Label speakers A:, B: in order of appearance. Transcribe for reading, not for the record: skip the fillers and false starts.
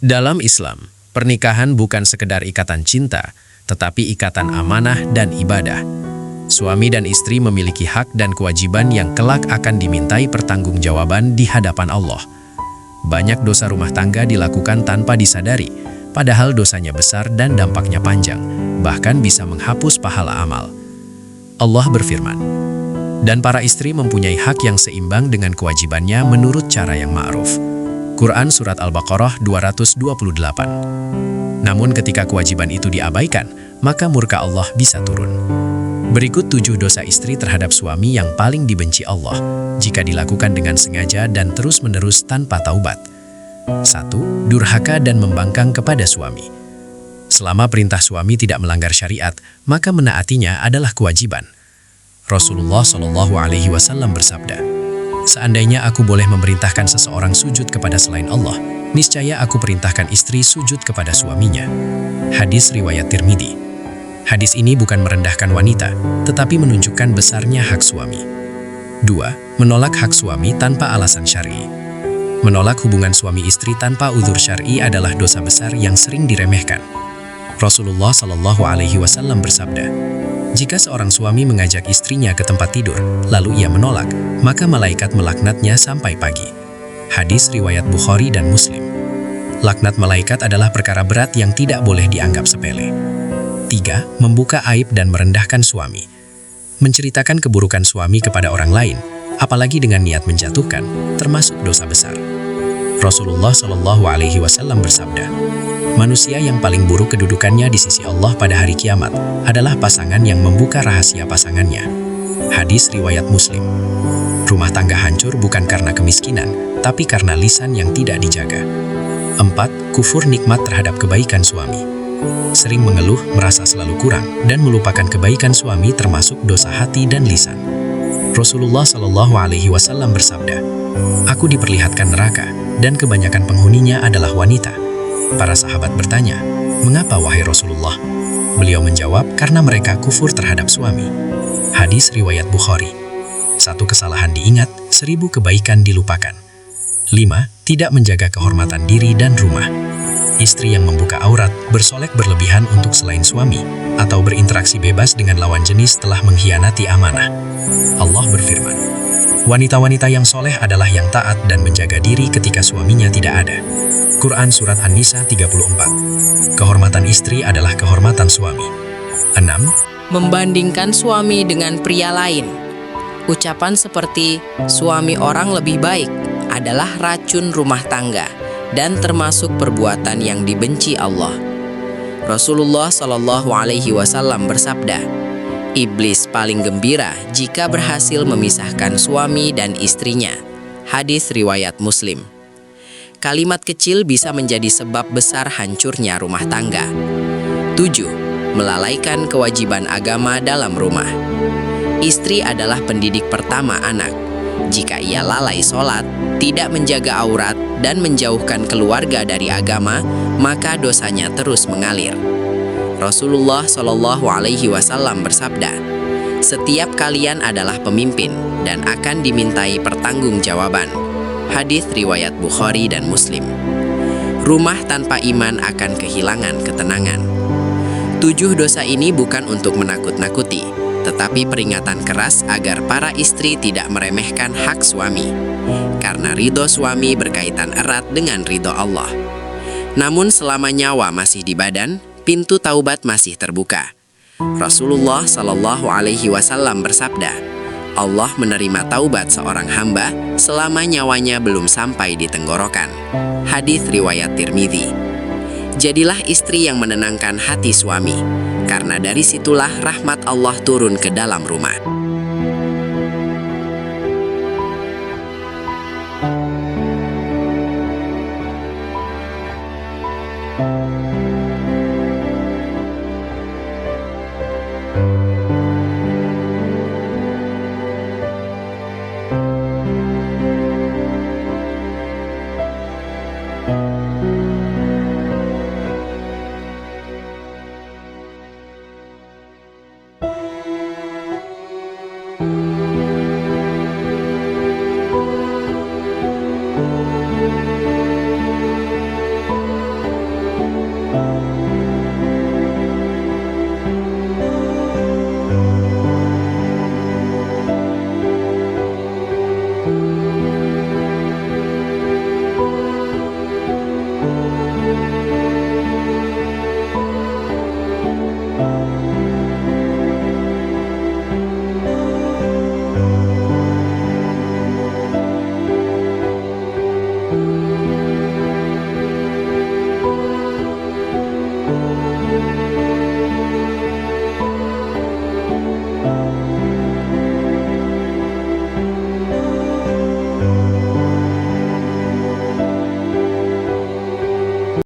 A: Dalam Islam, pernikahan bukan sekedar ikatan cinta, tetapi ikatan amanah dan ibadah. Suami dan istri memiliki hak dan kewajiban yang kelak akan dimintai pertanggungjawaban di hadapan Allah. Banyak dosa rumah tangga dilakukan tanpa disadari, padahal dosanya besar dan dampaknya panjang, bahkan bisa menghapus pahala amal. Allah berfirman, "Dan para istri mempunyai hak yang seimbang dengan kewajibannya menurut cara yang ma'ruf." Quran Surat Al-Baqarah 228. Namun ketika kewajiban itu diabaikan, maka murka Allah bisa turun. Berikut 7 dosa istri terhadap suami yang paling dibenci Allah, jika dilakukan dengan sengaja dan terus-menerus tanpa taubat. 1. Durhaka dan membangkang kepada suami. Selama perintah suami tidak melanggar syariat, maka menaatinya adalah kewajiban. Rasulullah SAW bersabda, "Seandainya aku boleh memerintahkan seseorang sujud kepada selain Allah, niscaya aku perintahkan istri sujud kepada suaminya." Hadis riwayat Tirmidzi. Hadis ini bukan merendahkan wanita, tetapi menunjukkan besarnya hak suami. 2. Menolak hak suami tanpa alasan syar'i. Menolak hubungan suami istri tanpa uzur syar'i adalah dosa besar yang sering diremehkan. Rasulullah SAW bersabda, "Jika seorang suami mengajak istrinya ke tempat tidur, lalu ia menolak, maka malaikat melaknatnya sampai pagi." Hadis riwayat Bukhari dan Muslim. Laknat malaikat adalah perkara berat yang tidak boleh dianggap sepele. 3. Membuka aib dan merendahkan suami. Menceritakan keburukan suami kepada orang lain, apalagi dengan niat menjatuhkan, termasuk dosa besar. Rasulullah SAW bersabda, "Manusia yang paling buruk kedudukannya di sisi Allah pada hari kiamat adalah pasangan yang membuka rahasia pasangannya." Hadis riwayat Muslim. Rumah tangga hancur bukan karena kemiskinan, tapi karena lisan yang tidak dijaga. 4. Kufur nikmat terhadap kebaikan suami. Sering mengeluh, merasa selalu kurang, dan melupakan kebaikan suami termasuk dosa hati dan lisan. Rasulullah SAW bersabda, "Aku diperlihatkan neraka, dan kebanyakan penghuninya adalah wanita." Para sahabat bertanya, "Mengapa wahai Rasulullah?" Beliau menjawab, "Karena mereka kufur terhadap suami." Hadis riwayat Bukhari. 1 kesalahan diingat, 1000 kebaikan dilupakan. 5. Tidak menjaga kehormatan diri dan rumah. Istri yang membuka aurat, bersolek berlebihan untuk selain suami, atau berinteraksi bebas dengan lawan jenis telah mengkhianati amanah. Allah berfirman, "Wanita-wanita yang soleh adalah yang taat dan menjaga diri ketika suaminya tidak ada." Quran Surat An-Nisa 34. Kehormatan istri adalah kehormatan suami. 6.
B: Membandingkan suami dengan pria lain. Ucapan seperti "suami orang lebih baik" adalah racun rumah tangga dan termasuk perbuatan yang dibenci Allah. Rasulullah SAW bersabda, "Iblis paling gembira jika berhasil memisahkan suami dan istrinya." Hadis riwayat Muslim. Kalimat kecil bisa menjadi sebab besar hancurnya rumah tangga. 7. Melalaikan kewajiban agama dalam rumah. Istri adalah pendidik pertama anak. Jika ia lalai sholat, tidak menjaga aurat, dan menjauhkan keluarga dari agama, maka dosanya terus mengalir. Rasulullah SAW bersabda, "Setiap kalian adalah pemimpin dan akan dimintai pertanggungjawaban." Hadis riwayat Bukhari dan Muslim. Rumah tanpa iman akan kehilangan ketenangan. 7 dosa ini bukan untuk menakut-nakuti, tetapi peringatan keras agar para istri tidak meremehkan hak suami, karena ridho suami berkaitan erat dengan ridho Allah. Namun selama nyawa masih di badan, pintu taubat masih terbuka. Rasulullah SAW bersabda, "Allah menerima taubat seorang hamba selama nyawanya belum sampai di tenggorokan." Hadis riwayat Tirmidzi. Jadilah istri yang menenangkan hati suami, karena dari situlah rahmat Allah turun ke dalam rumah.